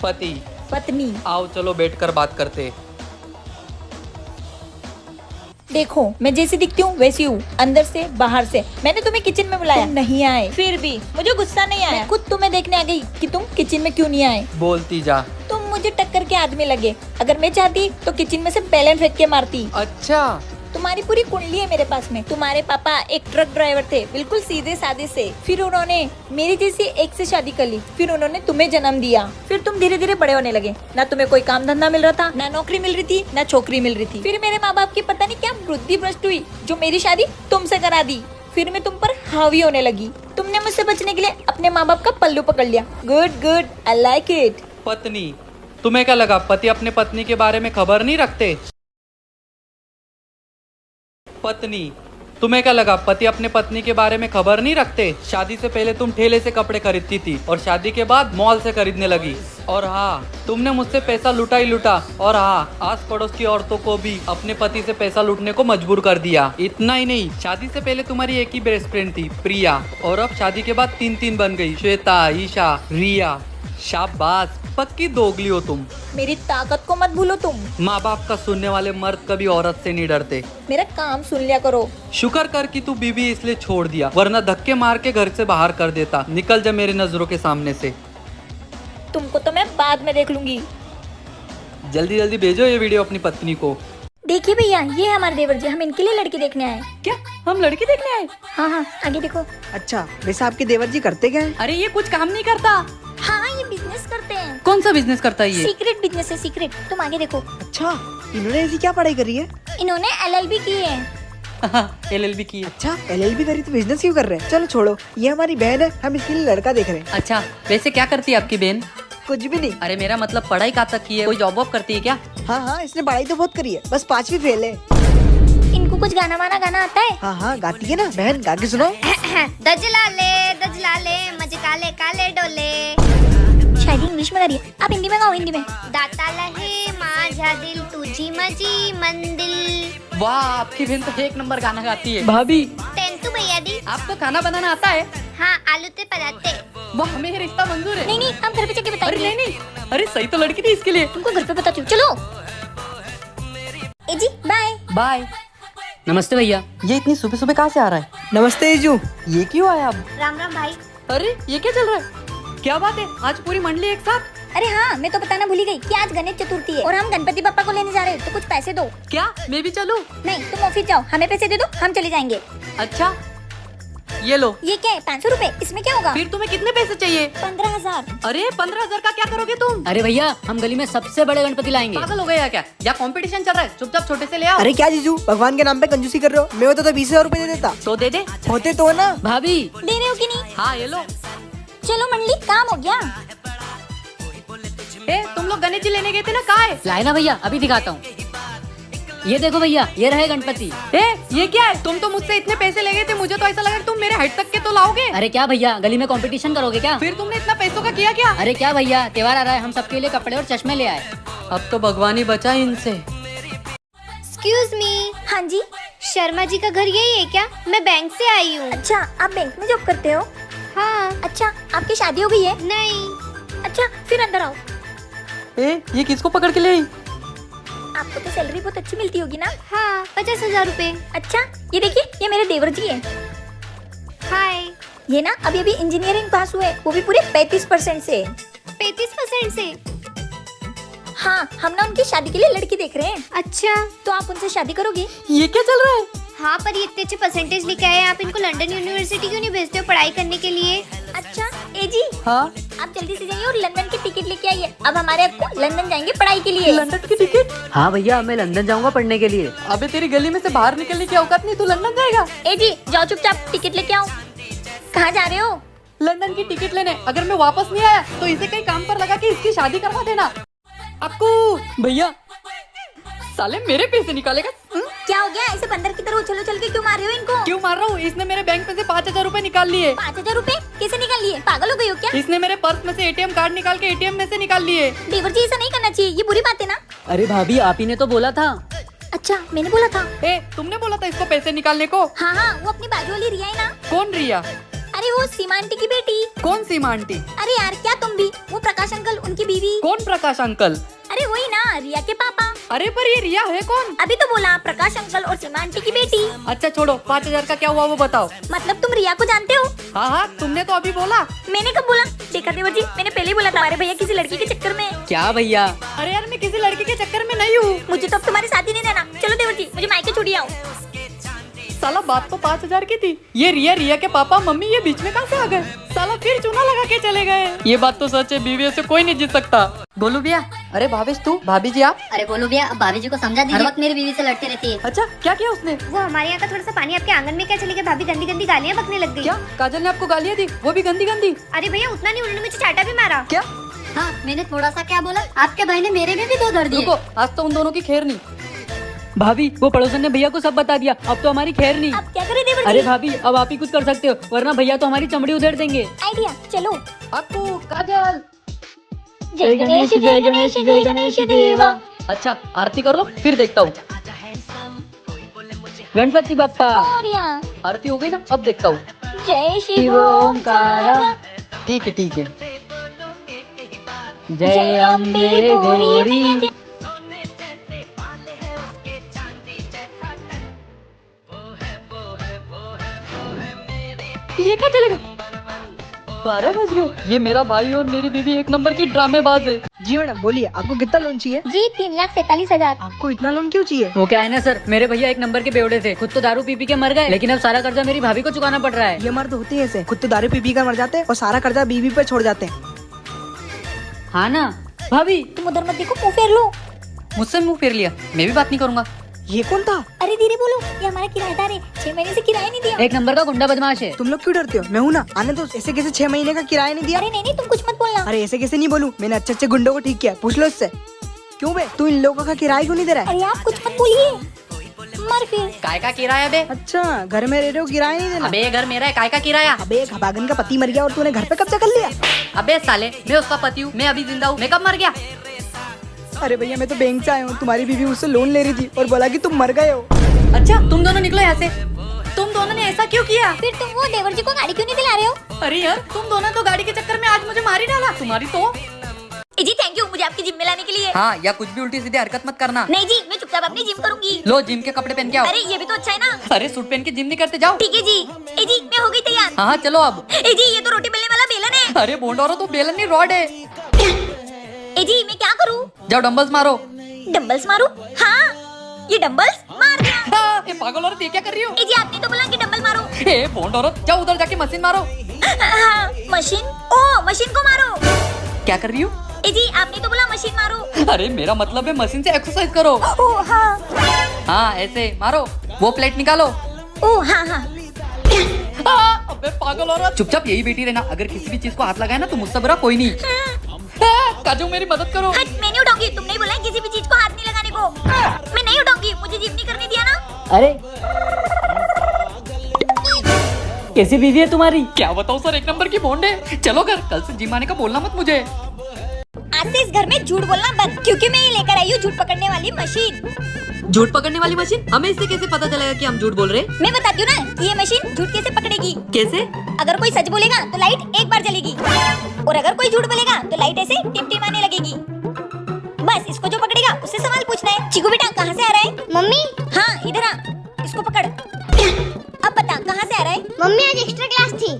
पति। पत्नी। आओ चलो बैठकर बात करते। देखो मैं जैसी दिखती हूँ वैसी हूँ, अंदर से बाहर से। मैंने तुम्हें किचन में बुलाया, तुम नहीं आए। फिर भी मुझे गुस्सा नहीं आया। मैं खुद तुम्हें देखने आ गई कि तुम किचन में क्यों नहीं आए। बोलती जा। तुम मुझे टक्कर के आदमी लगे। अगर मैं चाहती तो किचन में से बेलन फेंक के मारती। अच्छा। तुम्हारी पूरी कुंडली है मेरे पास में। तुम्हारे पापा एक ट्रक ड्राइवर थे, बिल्कुल सीधे साधे से। फिर उन्होंने मेरी जैसी एक से शादी कर ली। फिर उन्होंने तुम्हें जन्म दिया। फिर तुम धीरे धीरे बड़े होने लगे। ना तुम्हें कोई काम धंधा मिल रहा था, ना नौकरी मिल रही थी, ना छोकरी मिल रही थी। फिर मेरे माँ बाप की पता नहीं क्या बुद्धि भ्रष्ट हुई, जो मेरी शादी तुमसे करा दी। फिर मैं तुम पर हावी होने लगी। तुमने मुझसे बचने के लिए अपने माँ बाप का पल्लू पकड़ लिया। Good good, I like it. पत्नी, तुम्हें क्या लगा पति अपने पत्नी के बारे में खबर नहीं रखते? पत्नी, तुम्हें क्या लगा पति अपने पत्नी के बारे में खबर नहीं रखते? शादी से पहले तुम ठेले से कपड़े खरीदती थी और शादी के बाद मॉल से खरीदने लगी। और हाँ, तुमने मुझसे पैसा लुटा ही लुटा। और हाँ, आस पड़ोस की औरतों को भी अपने पति से पैसा लूटने को मजबूर कर दिया। इतना ही नहीं, शादी से पहले तुम्हारी एक ही बेस्ट फ्रेंड थी, प्रिया, और अब शादी के बाद 3 बन गई, श्वेता, ईशा, रिया। शाबाश, पक्की दोगली हो तुम। मेरी ताकत को मत भूलो तुम। माँ बाप का सुनने वाले मर्द कभी औरत से नहीं डरते। मेरा काम सुन लिया करो। शुक्र कर कि तू बीवी इसलिए छोड़ दिया, वरना धक्के मार के घर से बाहर कर देता। निकल जा मेरी नजरों के सामने से। तुमको तो मैं बाद में देख लूंगी। जल्दी जल्दी भेजो ये वीडियो अपनी पत्नी को। देखिए भैया, ये है हमारे देवर जी। हम इनके लिए लड़की देखने आए। क्या हम लड़की देखने आए? हाँ हाँ, आगे देखो। अच्छा, वैसे आपके देवर जी करते क्या है? अरे ये कुछ काम नहीं करता। हाँ, ये बिजनेस करते हैं। कौन सा बिजनेस करता है ये? सीक्रेट बिजनेस है, सीक्रेट। तुम आगे देखो। अच्छा, इन्होंने ऐसी क्या पढ़ाई करी है? इन्होंने LLB की है। LLB की है। अच्छा, LLB करी तो बिजनेस क्यों कर रहे हैं? चलो छोड़ो, ये हमारी बहन है, हम इसके लिए लड़का देख रहे हैं। अच्छा, वैसे क्या करती है आपकी बहन? कुछ भी नहीं। अरे मेरा मतलब पढ़ाई कहाँ तक की है? कोई जॉब वॉब करती है क्या? हाँ हाँ, इसने पढ़ाई तो बहुत करी है, बस 5वीं फेल है। इनको कुछ गाना वाना गाना आता है? हाँ हाँ, गाती है ना बहन, गा के सुनाओ। दजला ले मजे काले काले डोले। शायद इंग्लिश में गा रही है। आप हिंदी में गाओ, हिंदी में। दाता लहे माझा दिल तुझी मजी मंदिल। वाह, आपकी बहन तो 1 नंबर गाना गाती है। भाभी, टेंटू भैया दी। आपको खाना बनाना आता है? हाँ, आलू ते पराठे। वाह, हमें रिश्ता मंजूर है। नहीं नहीं, हम घर पे जाके अरे बताएंगे। नहीं, अरे सही तो लड़की थी इसके लिए। तुमको घर पे बताती हूँ, चलो। ए जी, बाय। बाय। नमस्ते भैया, ये इतनी सुबह सुबह कहाँ से आ रहा है? नमस्ते जीजू। ये क्यों आया अब? राम राम भाई। अरे ये क्या चल रहा है? क्या बात है, आज पूरी मंडली एक साथ? अरे हाँ, मैं तो बताना भूल ही गई कि आज गणेश चतुर्थी है और हम गणपति बप्पा को लेने जा रहे हैं, तो कुछ पैसे दो। क्या मैं भी चलूं? नहीं, तुम ऑफिस जाओ, हमें पैसे दे दो, हम चले जाएंगे। अच्छा, ये लो। ये क्या है? 500 रुपए। इसमें क्या होगा? फिर तुम्हें कितने पैसे चाहिए? 15,000। अरे 15,000 का क्या करोगे तुम? अरे भैया, हम गली में सबसे बड़े गणपति लाएंगे। पागल हो गया क्या? या कंपटीशन चल रहा है? चुपचाप छोटे से ले आओ। अरे क्या जीजू, भगवान के नाम पे कंजूसी कर रहे हो? मैं होता तो 20,000 रुपए दे देता। तो दे दे। होते तो ना। भाभी, दे रहे हो कि नहीं? हाँ ये लो। चलो मंडली, काम हो गया। तुम लोग गणेश जी लेने गए थे ना, कहाँ है? लाए ना भैया, अभी दिखाता हूँ। ये देखो भैया, ये रहे गणपति। ये क्या है? तुम तो मुझसे इतने पैसे ले गए थे, मुझे तो ऐसा लगा कि तुम मेरे हाइट तक के तो लाओगे। अरे क्या भैया, गली में कंपटीशन करोगे क्या? फिर तुमने इतना पैसों का किया क्या? अरे क्या भैया, त्योहार आ रहा है, हम सबके लिए कपड़े और चश्मे ले आए। अब तो भगवान ही बचा इनसे। एक्सक्यूज मी, हाँ जी। शर्मा जी का घर यही है क्या? मैं बैंक से आई हूँ। अच्छा, आप बैंक में जॉब करते हो? हाँ। अच्छा, आपकी शादी हो गई है? नहीं। अच्छा, फिर अंदर आओ। ये किसको पकड़ के ले आई? आपको तो सैलरी बहुत अच्छी मिलती होगी ना? हाँ, 50,000 रुपए। अच्छा, ये देखिए, ये मेरे देवर जी हैं। हाय। ये ना अभी अभी इंजीनियरिंग पास हुए, वो भी पूरे 35% से। 35% से? हाँ, हम ना उनकी शादी के लिए लड़की देख रहे हैं। अच्छा। तो आप उनसे शादी करोगे? ये क्या चल रहा है? हाँ, पर ये इतने अच्छे परसेंटेज लेके आए, आप इनको लंदन यूनिवर्सिटी क्यों नहीं भेजते हो पढ़ाई करने के लिए? अच्छा, ए जी, हाँ, आप जल्दी से जाइए और लंदन की टिकट लेके आइए। अब हमारे आपको लंदन जाएंगे पढ़ाई के लिए। लंदन की टिकट? हाँ भैया, मैं लंदन जाऊंगा पढ़ने के लिए। अबे तेरी गली में से बाहर निकलने की औकात नहीं, तू लंदन जाएगा? ए जी, जाओ चुपचाप टिकट लेके आओ। कहाँ जा रहे हो? लंदन की टिकट लेने। अगर मैं वापस नहीं आया तो इसे कहीं काम पर लगा के इसकी शादी करवा देना। अक्कू भैया, साले मेरे पैसे निकालेगा। क्या हो गया? ऐसे बंदर की तरह उछल उछल के क्यों मार रहे हो इनको? क्यों मार रहा हूँ? इसने मेरे बैंक में से 5,000 रुपए निकाल लिए। 5,000 रुपए कैसे निकाल लिए? पागल हो गई हो क्या? इसने मेरे पर्स में से ATM कार्ड निकाल के ATM में से निकाल लिए। देवर जी, ऐसा नहीं करना चाहिए, ये बुरी बात है ना। अरे भाभी, आप ही ने तो बोला था। अच्छा, मैंने बोला था। तुमने बोला था इसको पैसे निकालने को। हाँ हाँ, वो अपनी बाजू वाली रिया है ना। कौन रिया? अरे अरे वो सीमा आंटी की बेटी। कौन सी आंटी? अरे यार क्या तुम भी, वो प्रकाश अंकल उनकी बीवी। कौन प्रकाश अंकल? अरे वही ना, रिया के पापा। अरे पर ये रिया है कौन? अभी तो बोला प्रकाश अंकल और सीमा आंटी की बेटी। अच्छा छोड़ो, 5,000 का क्या हुआ वो बताओ। मतलब तुम रिया को जानते हो? हाँ हाँ, तुमने तो अभी बोला। मैंने कब बोला? देखा देवर जी, मैंने पहले ही बोला था हमारे भैया किसी लड़की के चक्कर में। क्या भैया? अरे यार मैं किसी लड़के के चक्कर में नहीं हूँ। मुझे तो अब तुम्हारी शादी नहीं देना। चलो देवर जी, मुझे मायके छोड़िए आओ। साला बात तो 5,000 की थी। ये रिया के पापा मम्मी ये बीच में कहाँ से आ गए? साला फिर चूना लगा के चले गए। ये बात तो सच है, बीवी से कोई नहीं जीत सकता। बोलू भैया। अरे भावेश तू, भाभी जी आप। अरे बोलो भैया, अब भाभी जी को समझा दीजिए, हर वक्त मेरी बीवी से लड़ती रहती है। अच्छा क्या किया उसने? वो हमारे यहाँ का थोड़ा सा पानी आपके आंगन में क्या चले गया, भाभी गंदी गंदी गालियाँ बकने लग गई। क्या काजल ने आपको गालियाँ दी, वो भी गंदी गंदी? अरे भैया उतना नहीं, उन्होंने मुझे चाटा भी मारा। क्या? हाँ, मैंने थोड़ा सा क्या बोला, आपके भाई ने मेरे में भी दो दर्द दिए। रुको, आज तो उन दोनों की खैर नहीं। भाभी वो पड़ोसन ने भैया को सब बता दिया, अब तो हमारी खैर नहीं। अब क्या करें देवर जी? अरे भाभी अब आप ही कुछ कर सकते हो, वरना भैया तो हमारी चमड़ी उधेड़ देंगे। आइडिया, चलो। आपको काजल। जय गणेश जय गणेश जय गणेश देवा। अच्छा आरती कर लो, फिर देखता हूँ। गणपति बप्पा। मोरया। आरती हो गई ना, अब देखता हूँ। जय शिव ओंकार। ठीक है ठीक है। जय अम्बे गौरी। ये क्या चलेगा? 12 बज गए। ये मेरा भाई और मेरी दीदी एक नंबर की ड्रामेबाज है। जी मैडम बोलिए, आपको कितना लोन चाहिए? जी 3,47,000। आपको इतना लोन क्यों चाहिए? वो क्या है ना सर, मेरे भैया एक नंबर के बेवड़े थे, खुद तो दारू पी पी के मर गए, लेकिन अब सारा कर्जा मेरी भाभी को चुकाना पड़ रहा है। ये मर्द होते हैं ऐसे, खुद तो दारू पी कर मर जाते हैं और सारा कर्जा बीवी पे छोड़ जाते हैं। हाँ ना भाभी? तुम उधर मत देखो, मुँह फेर लो। मुझसे मुंह फेर लिया, मैं भी बात नहीं करूंगा। ये कौन था? अरे धीरे बोलो, ये हमारा किराएदार है, 6 महीने से किराया नहीं दिया। एक नंबर का गुंडा बदमाश है। तुम लोग क्यों डरते हो? मैं हूँ ना, आने तो। ऐसे कैसे 6 महीने का किराया नहीं दिया? अरे नहीं तुम कुछ मत बोलना। अरे ऐसे कैसे नहीं बोलूं, मैंने अच्छे अच्छे गुंडों को ठीक किया, पूछ लो इससे। क्यों बे, तू इन लोगों का किराया क्यों नहीं दे रहा है? अरे आप कुछ मत बोलिए, मर फिर। काय का किराया बे? अच्छा घर में रह रहे हो, किराया नहीं देना? अबे ये घर मेरा है, काय का किराया? अबे एक भागन का पति मर गया और तूने घर पे कब्जा कर लिया। अबे साले, मैं उसका पति हूँ, मैं अभी जिंदा हूँ, मैं कब मर गया? अरे भैया मैं तो बैंक से आया हूँ, तुम्हारी बीवी मुझसे लोन ले रही थी और बोला कि तुम मर गए हो। अच्छा तुम दोनों निकलो यहाँ से। तुम दोनों ने ऐसा क्यों किया? फिर तुम वो देवर जी को गाड़ी क्यों नहीं दिला रहे हो? अरे यार तुम दोनों तो गाड़ी के चक्कर में आज मुझे मार ही डाला। तुम्हारी तो। जी थैंक यू मुझे आपकी जिम में लाने के लिए। हाँ, या कुछ भी उल्टी सीधी हरकत मत करना। नहीं जी, मैं चुपचाप अपनी जिम करूंगी। लो जिम के कपड़े पहन के आओ। अरे ये भी तो अच्छा है ना। अरे सूट पहन के जिम नहीं करते, जाओ। ठीक है जी। ए जी मैं हो गई तैयार। हाँ हाँ चलो अब। ए जी ये तो रोटी बेलने वाला बेलन है। अरे बोंडोरो तो बेलन नहीं, रॉड है। ए जी मैं क्या करूँ? जाओ डंबल्स मारो। डंबल्स मारूं? हाँ ये डंबल्स मार दिया। हाँ, ये पागल औरत ये क्या कर रही हो? ए जी आपने तो बोला कि डंबल मारो। ए बोंड औरत, जाओ उधर जाके मशीन मारो। हाँ, मशीन? ओ मशीन को मारो। क्या कर रही हो? ए जी आपने तो बोला मशीन मारो। अरे मेरा मतलब है मशीन से एक्सरसाइज करो। ओ हाँ। हाँ ऐसे मारो। वो प्लेट निकालो। ओ हाँ हाँ। अबे पागल औरत, चुपचाप यही बैठी रहना। अगर किसी भी चीज को हाथ लगाए ना तो मुझसे बुरा कोई नहीं। काजू मेरी मदद करो। हट, मैं नहीं उठाऊंगी। तुमने ही बोला है किसी भी चीज को हाथ नहीं लगाने को। मैं नहीं उठाऊंगी, मुझे जिम नहीं करने दिया ना। अरे कैसी बीवी है तुम्हारी? क्या बताओ सर, एक नंबर की बॉन्ड है। चलो घर, कल से जिम आने का बोलना मत मुझे। आज से इस घर में झूठ बोलना बंद, क्योंकि मैं ये लेकर आई हूँ झूठ पकड़ने वाली मशीन। झूठ पकड़ने वाली मशीन? हमें इससे कैसे पता चलेगा कि हम झूठ बोल रहे? मैं बताती हूँ ना कि ये मशीन झूठ कैसे पकड़ेगी। कैसे? अगर कोई सच बोलेगा तो लाइट एक बार जलेगी, और अगर कोई झूठ बोलेगा तो लाइट ऐसे टिमटिमाने लगेगी। बस इसको जो पकड़ेगा उससे सवाल पूछना है। चिकू बेटा कहाँ से आ रहा है? मम्मी हाँ इधर आ, इसको पकड़। अब बता कहाँ से आ रहा है? मम्मी आज एक्स्ट्रा क्लास थी।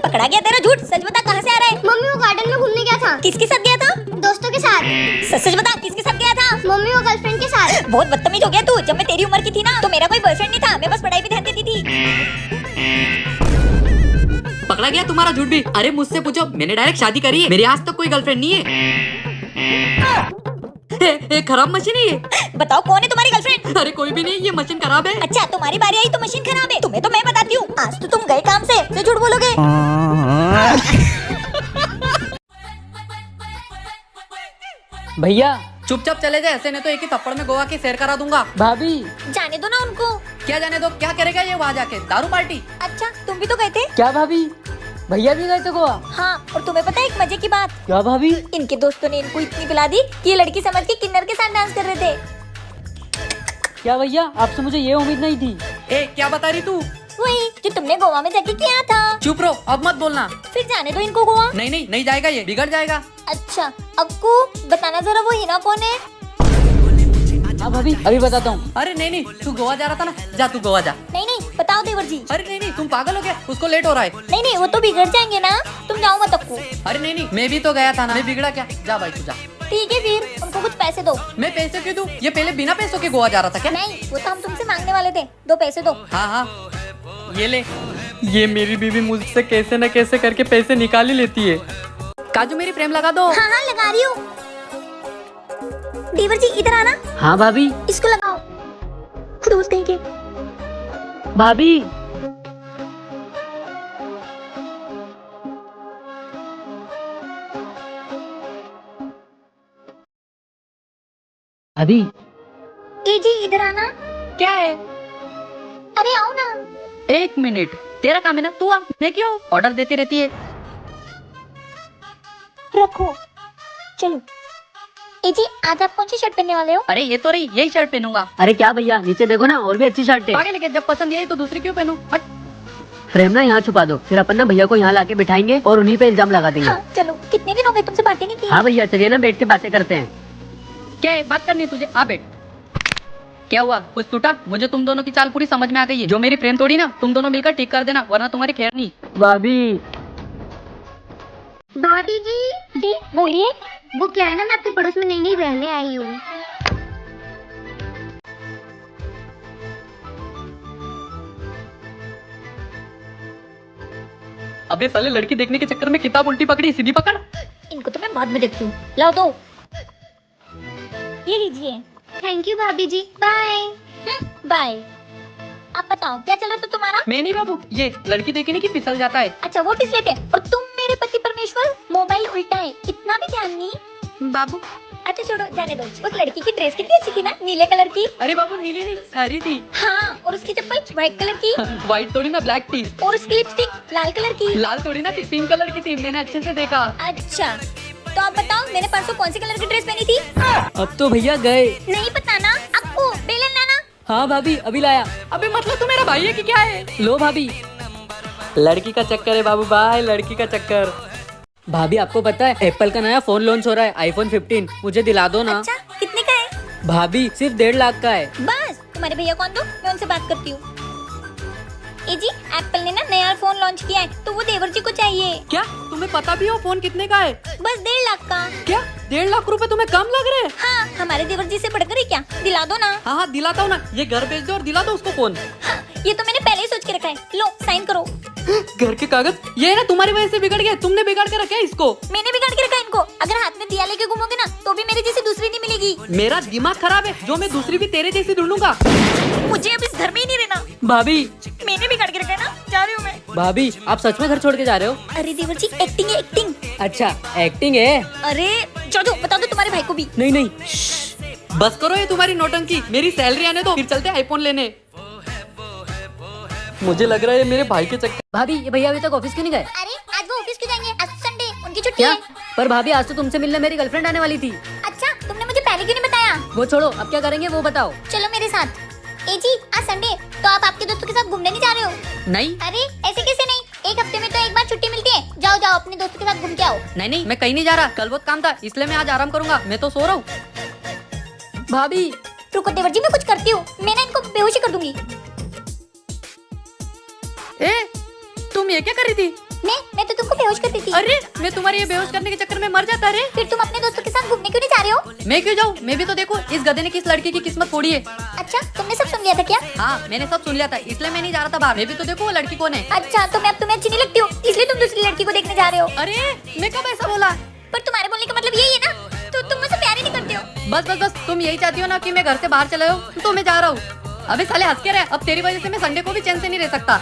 पकड़ा गया तेरा झूठ। सच बता कहाँ से आ रहा है? मम्मी वो गार्डन में घूमने गया था। किसके साथ गया था? दोस्तों के साथ। सच सच बता किसके साथ गया था? मम्मी वो गर्लफ्रेंड के साथ। बहुत बदतमीज हो गया तू। जब मैं तेरी उम्र की थी ना तो मेरा कोई बॉयफ्रेंड नहीं था, मैं बस पढ़ाई पे ध्यान देती थी। पकड़ा गया तुम्हारा झूठ भी। अरे मुझसे पूछो, मैंने डायरेक्ट शादी करी है, मेरे आज तक कोई गर्लफ्रेंड नहीं है। एक खराब मशीन है ये। बताओ कौन है तुम्हारी गर्लफ्रेंड? अरे कोई भी नहीं, ये मशीन खराब है। अच्छा तुम्हारी बारी आई तो मशीन खराब है। तुम्हें तो मैं बताती हूँ, आज तो तुम गए काम से झूठ बोलोगे। भैया चुपचाप चले जाए, ऐसे नहीं तो एक ही थप्पड़ में गोवा की सैर करा दूंगा। भाभी जाने दो ना उनको। क्या जाने दो? क्या करेगा ये वहाँ जाके? दारू पार्टी? अच्छा तुम भी तो गए थे। क्या भाभी, भैया भी गए थे गोवा? हाँ, और तुम्हें पता है एक मजे की बात? क्या भाभी? इनके दोस्तों ने इनको इतनी पिला दी कि ये लड़की समझ के किन्नर के साथ डांस कर रहे थे। क्या भैया, आपसे मुझे ये उम्मीद नहीं थी। ए क्या बता रही तू? वही जो तुमने गोवा में जाके किया था। चुप रहो, अब मत बोलना। फिर जाने दो इनको गोवा। नहीं नहीं नहीं जाएगा, ये बिगड़ जाएगा। अच्छा अक्कू बताना जरा वो हीना कौन है? हाँ भाभी अभी बताता हूँ। अरे नहीं नहीं, तू गोवा जा रहा था ना, जा तू गोवा जा। नहीं नहीं बताओ देवर जी। अरे नहीं नहीं, तुम पागल हो गया, उसको लेट हो रहा है। नहीं नहीं वो तो बिगड़ जाएंगे ना, तुम जाओ मत अक्कू। अरे नहीं नहीं, मैं भी तो गया था ना, मैं बिगड़ा क्या? जा भाई तू जा। ठीक है फिर उनको कुछ पैसे दो। मैं पैसे क्यों दूं? ये पहले बिना पैसों के गोवा जा रहा था क्या? नहीं वो तो हम तुमसे मांगने वाले थे, दो पैसे दो। हाँ हाँ ये ले। ये मेरी बीवी मुझसे कैसे न कैसे करके पैसे निकाल ही लेती है। काजू मेरी फ्रेम लगा दो। हाँ हाँ लगा रही हूँ। देवर जी इधर आना, हाँ भाभी। इसको लगाओ। दोस्त कहीं के। भाभी अभी ए जी इधर आना। क्या है? अरे आओ ना। एक मिनट, तेरा काम है ना, तू आ। मैं क्यों ऑर्डर देती रहती है? रखो चलो। ए जी आज आप कौन सी शर्ट पहनने वाले हो? अरे ये तो रही, यही शर्ट पहनूंगा। अरे क्या भैया, नीचे देखो ना, और भी अच्छी शर्ट है। पागल है क्या? जब पसंद आई तो दूसरी क्यों पहनूं? हट। फ्रेम ना यहाँ छुपा दो, फिर अपन ना भैया को यहाँ लाके बिठाएंगे और उन्हीं पे इल्जाम लगा देंगे। हाँ चलो, कितने दिन हो गए तुमसे बातें नहीं की। हाँ भैया चलिए ना, बैठ के बातें करते हैं। क्या है, बात करनी है तुझे? आ बैठ। क्या हुआ, कुछ टूटा? मुझे तुम दोनों की चाल पूरी समझ में आ गई है। जो मेरी फ्रेम तोड़ी ना, तुम दोनों मिलकर ठीक कर देना, वरना तुम्हारी खैर नहीं। भाभी भाभी जी बोलिए। वो क्या है ना, मैं आपके पड़ोस में नई नई रहने आई हूँ। अबे साले, लड़की देखने के चक्कर में किताब उल्टी पकड़ी, सीधी पकड़। इनको तो मैं बाद में देखती हूँ। लाओ दो। ये लीजिए। थैंक यू भाभी जी, बाय। बाय। आप बताओ क्या चल रहा था तुम्हारा? मैं नहीं बाबू, ये लड़की देखने की फिसल जाता है। अच्छा वो पिछले थे और तुम मेरे पति परमेश्वर। मोबाइल उल्टा है, इतना भी ध्यान नहीं। बाबू अच्छा छोड़ो, जाने दो। उस लड़की की ड्रेस कितनी अच्छी थी ना, नीले कलर की। अरे बाबू, नीली नहीं, हरी थी। हाँ और उसकी चप्पल व्हाइट कलर की। व्हाइट थोड़ी ना, ब्लैक थी। और उसकी लिपस्टिक लाल कलर की। लाल थोड़ी ना थी, पिंक कलर की थी, मैंने अच्छे से देखा। अच्छा तो आप बताओ मैंने परसों कौन सी कलर की ड्रेस पहनी थी? अब तो भैया गए। नहीं पता ना आपको? बेलन लाना। हाँ भाभी अभी लाया। अबे मतलब तू मेरा भाई है कि क्या है? लो भाभी। लड़की का चक्कर है बाबू भाई, लड़की का चक्कर। भाभी आपको पता है एप्पल का नया फोन लॉन्च हो रहा है, आईफोन 15। मुझे दिला दो ना। अच्छा कितने का है? भाभी सिर्फ 1.5 लाख का है। बस तुम्हारे भैया कौन दो, मैं उनसे बात करती हूँ। ए जी एप्पल ने ना नया फोन लॉन्च किया है, तो वो देवर जी को चाहिए। क्या तुम्हें पता भी हो फोन कितने का है? बस 1.5 लाख का। क्या 1.5 लाख रुपए तुम्हें कम लग रहे हैं? हाँ हमारे देवर जी से बढ़कर ही क्या, दिला दो ना। हाँ हाँ दिलाता हूँ ना, ये घर भेज दो और दिला दो उसको फोन। हाँ, ये तो मैंने पहले ही सोच के रखा है। लो साइन करो। घर के कागज ये है ना, तुम्हारी वजह से बिगड़ गया। तुमने बिगाड़ के रखा है इसको। मैंने बिगाड़ के रखा है इनको। अगर हाथ में दिया लेके घूमोगे ना, तो भी मेरी जैसी दूसरी नहीं मिलेगी। मेरा दिमाग खराब है, जो मैं दूसरी भी तेरे जैसी ढूंढूंगा। मुझे अब इस घर में ही नहीं रहना। भाभी मैंने बिगाड़ के रखा है ना, जा रही हूँ मैं। भाभी आप सच में घर छोड़ के जा रहे हो? अरे देवर जी एक्टिंग है एक्टिंग। अच्छा एक्टिंग है। अरे जाओ बता दो तुम्हारे भाई को भी। नहीं नहीं बस करो ये तुम्हारी नौटंकी, मेरी सैलरी आने दो, फिर चलते हैं आईफोन लेने। मुझे लग रहा है ये मेरे भाई के चक्कर। भाभी ये भैया अभी तक ऑफिस क्यों नहीं गए? अरे आज वो ऑफिस क्यों जाएंगे, आज संडे उनकी छुट्टी क्या? है। पर भाभी आज तो तुमसे मिलने मेरी गर्लफ्रेंड आने वाली थी। अच्छा तुमने मुझे पहले क्यों नहीं बताया? वो छोड़ो, अब क्या करेंगे वो बताओ। चलो मेरे साथ। ए जी आज संडे, तो आप आपके दोस्तों के साथ घूमने नहीं जा रहे हो? नहीं अरे ऐसे कैसे नहीं, एक हफ्ते में तो एक बार छुट्टी मिलती है। जाओ जाओ अपने दोस्तों के साथ घूम के आओ। नहीं नहीं, मैं कहीं नहीं जा रहा, कल बहुत काम था इसलिए मैं आज आराम करूंगा। मैं तो सो रहा हूँ। भाभी रुको देवर जी मैं कुछ करती हूँ, मैं ना इनको बेहोशी कर दूंगी। ए तुम ये क्या कर रही थी? मैं तो तुमको बेहोश कर दी थी। अरे मैं तुम्हारे ये बेहोश करने के चक्कर में मर जाता। रे फिर तुम अपने दोस्तों के साथ घूमने क्यों नहीं जा रहे हो? मैं क्यों जाऊँ? मैं भी तो देखो इस गधे ने किस लड़की की किस्मत फोड़ी है। अच्छा तुमने सब सुन लिया था क्या? हाँ मैंने सब सुन लिया था, इसलिए मैं नहीं जा रहा था बाहर। मैं भी तो देखो वो लड़की कौन है। अच्छा तो मैं अब तुम्हें अच्छी नहीं लगती हूँ, इसलिए तुम दूसरी लड़की को देखने जा रहे हो। अरे मैं कब ऐसा बोला? पर तुम्हारे बोलने का मतलब यही है ना, तो तुम मुझसे प्यार ही नहीं करते हो। बस बस बस, तुम यही चाहती हो ना कि मैं घर से बाहर चला जाऊँ, तो मैं जा रहा हूँ। अबे साले हंस के रहे, अब तेरी वजह से मैं संडे को भी चैन से नहीं रह सकता।